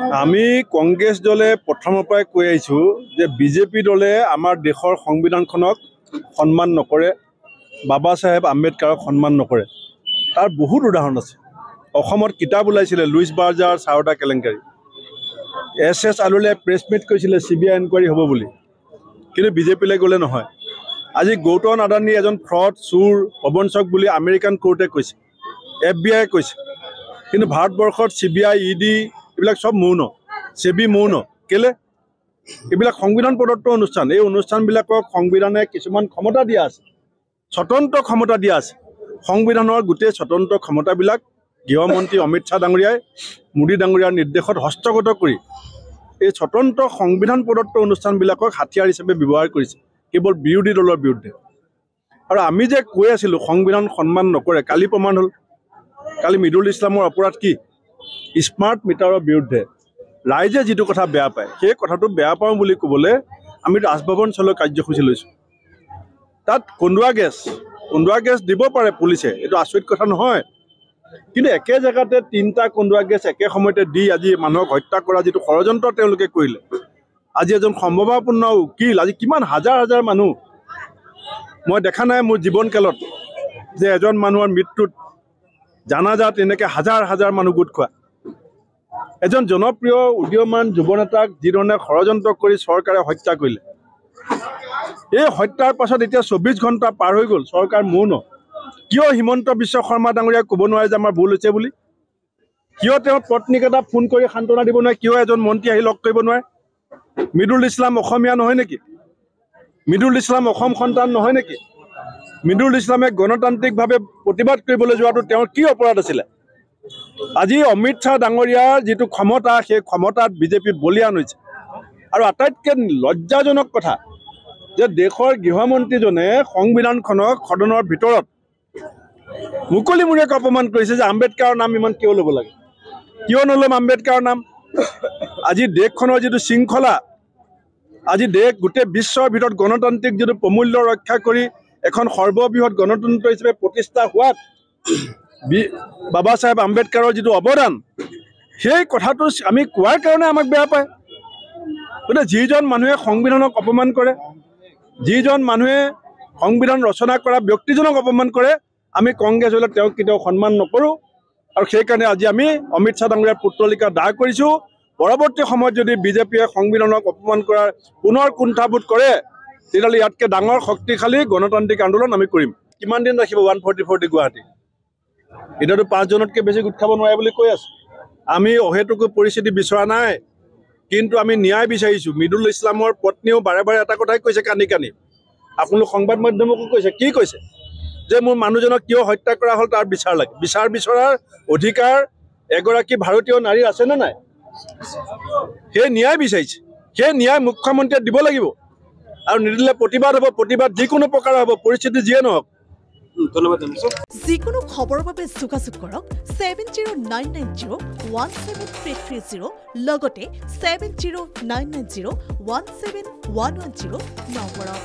আমি কংগ্ৰেছ দলে প্ৰথমৰ পৰাই কৈ আহিছোঁ যে বিজেপি দলে আমাৰ দেশৰ সংবিধানখনক সন্মান নকৰে, বাবা চাহেব আম্বেদকাৰক সন্মান নকৰে। তাৰ বহুত উদাহৰণ আছে। অসমত কিতাপ ওলাইছিলে লুইচ বাৰ্জাৰ চাৰটা কেলেংকাৰী, এছ আলুলে প্ৰেছ মিট কৰিছিলে CBI এনকুৱাৰী হ'ব বুলি, কিন্তু বিজেপিলৈ গ'লে নহয়। আজি গৌতম আদানী এজন ফ্ৰড চোৰ প্ৰবঞ্চক বুলি আমেৰিকান কোৰ্টে কৈছে, FBI কৈছে, কিন্তু ভাৰতবৰ্ষত CBI ED এইবিলাক সব মৌন, সেবি মৌন। কেলে? এইবিলাক সংবিধান প্ৰদত্ত অনুষ্ঠান। এই অনুষ্ঠানবিলাকক সংবিধানে কিছুমান ক্ষমতা দিয়া আছে, স্বতন্ত্ৰ ক্ষমতা দিয়া আছে। সংবিধানৰ গোটেই স্বতন্ত্ৰ ক্ষমতাবিলাক গৃহমন্ত্ৰী অমিত শ্বাহ ডাঙৰীয়াই মোদী ডাঙৰীয়াৰ নিৰ্দেশত হস্তগত কৰি এই স্বতন্ত্ৰ সংবিধান প্ৰদত্ত অনুষ্ঠানবিলাকক হাতিয়াৰ হিচাপে ব্যৱহাৰ কৰিছে কেৱল বিৰোধী দলৰ বিৰুদ্ধে। আৰু আমি যে কৈ আছিলোঁ সংবিধান সন্মান নকৰে, কালি প্ৰমাণ হ'ল। কালি মিদুল ইছলামৰ অপৰাধ কি? স্মাৰ্ট মিটাৰৰ বিৰুদ্ধে ৰাইজে যিটো কথা বেয়া পায়, সেই কথাটো বেয়া পাওঁ বুলি ক'বলৈ আমি ৰাজভৱন চলোৱা কাৰ্যসূচী লৈছোঁ। তাত কন্দুৱা গেছ দিব পাৰে পুলিচে, এইটো আচৰিত কথা নহয়। কিন্তু একে জেগাতে 3টা কন্দুৱা গেছ একে সময়তে দি আজি মানুহক হত্যা কৰা যিটো ষড়যন্ত্ৰ তেওঁলোকে কৰিলে, আজি এজন সম্ভাৱনাপূৰ্ণ উকিল, আজি কিমান হাজাৰ হাজাৰ মানুহ, মই দেখা নাই মোৰ জীৱনকালত যে এজন মানুহৰ মৃত্যুত জানাজাত এনেকৈ হাজাৰ হাজাৰ মানুহ গোট খোৱা। এজন জনপ্ৰিয় উদীয়মান যুৱনেতাক যিধৰণে ষড়যন্ত্ৰ কৰি চৰকাৰে হত্যা কৰিলে, এই হত্যাৰ পাছত এতিয়া 24 ঘণ্টা পাৰ হৈ গ'ল, চৰকাৰ মৌন। কিয় হিমন্ত বিশ্ব শৰ্মা ডাঙৰীয়াই ক'ব নোৱাৰে যে আমাৰ ভুল হৈছে বুলি? কিয় তেওঁৰ পত্নীক এটা ফোন কৰি সান্তনা দিব নোৱাৰে? কিয় এজন মন্ত্ৰী আহি লগ কৰিব নোৱাৰে? মিদুল ইছলাম অসমীয়া নহয় নেকি? মিদুল ইছলাম অসম সন্তান নহয় নেকি? মিদুল ইছলামে গণতান্ত্ৰিকভাৱে প্ৰতিবাদ কৰিবলৈ যোৱাটো তেওঁৰ কি অপৰাধ আছিলে? আজি অমিত শ্বাহ ডাঙৰীয়াৰ যিটো ক্ষমতা, সেই ক্ষমতাত বিজেপি বলিয়ান হৈছে। আৰু আটাইতকৈ লজ্জাজনক কথা যে দেশৰ গৃহমন্ত্ৰীজনে সংবিধানখনক সদনৰ ভিতৰত মুকলিমূৰীয়াকৈ অপমান কৰিছে যে আম্বেদকাৰৰ নাম ইমান কিয় ল'ব লাগে? কিয় নল'ম আম্বেদকাৰৰ নাম? আজি দেশখনৰ যিটো শৃংখলা, আজি দেশ গোটেই বিশ্বৰ ভিতৰত গণতান্ত্ৰিক যিটো প্ৰমূল্য ৰক্ষা কৰি এখন সৰ্ববৃহৎ গণতন্ত্ৰ হিচাপে প্ৰতিষ্ঠা হোৱাত বাবা চাহেব আম্বেদকাৰৰ যিটো অৱদান, সেই কথাটো আমি কোৱাৰ কাৰণে আমাক বেয়া পায়। গতিকে যিজন মানুহে সংবিধানক অপমান কৰে, যিজন মানুহে সংবিধান ৰচনা কৰা ব্যক্তিজনক অপমান কৰে, আমি কংগ্ৰেছ হ'লে তেওঁক কেতিয়াও সন্মান নকৰোঁ। আৰু সেইকাৰণে আজি আমি অমিত শ্বাহ ডাঙৰীয়াৰ পুত্ৰলিকা দাহ কৰিছোঁ। পৰৱৰ্তী সময়ত যদি বিজেপিয়ে সংবিধানক অপমান কৰাৰ পুনৰ কুণ্ঠাবোধ কৰে, তেতিয়াহ'লে ইয়াতকৈ ডাঙৰ শক্তিশালী গণতান্ত্ৰিক আন্দোলন আমি কৰিম। কিমান দিন ৰাখিব 144 গুৱাহাটী? এতিয়াতো 5 জনতকৈ বেছি গোট খাব নোৱাৰে বুলি কৈ আছে। আমি অহেতুকো পৰিস্থিতি বিচৰা নাই, কিন্তু আমি ন্যায় বিচাৰিছোঁ। মিদুল ইছলামৰ পত্নীয়েও বাৰে বাৰে এটা কথাই কৈছে কান্দি কান্দি, আপোনালোক সংবাদ মাধ্যমকো কৈছে, কি কৈছে? যে মোৰ মানুহজনক কিয় হত্যা কৰা হ'ল তাৰ বিচাৰ লাগে। বিচাৰ বিচৰাৰ অধিকাৰ এগৰাকী ভাৰতীয় নাৰীৰ আছেনে নাই? সেই ন্যায় বিচাৰিছে, সেই ন্যায় মুখ্যমন্ত্ৰীয়ে দিব লাগিব। আৰু নিদিলে প্ৰতিবাদ হ'ব, প্ৰতিবাদ যিকোনো প্ৰকাৰৰ হ'ব, পৰিস্থিতি যিয়ে নহওক। ধন্যবাদ। যিকোনো খবৰৰ বাবে যোগাযোগ কৰক 7099017330 লগতে 7099017110 নম্বৰত।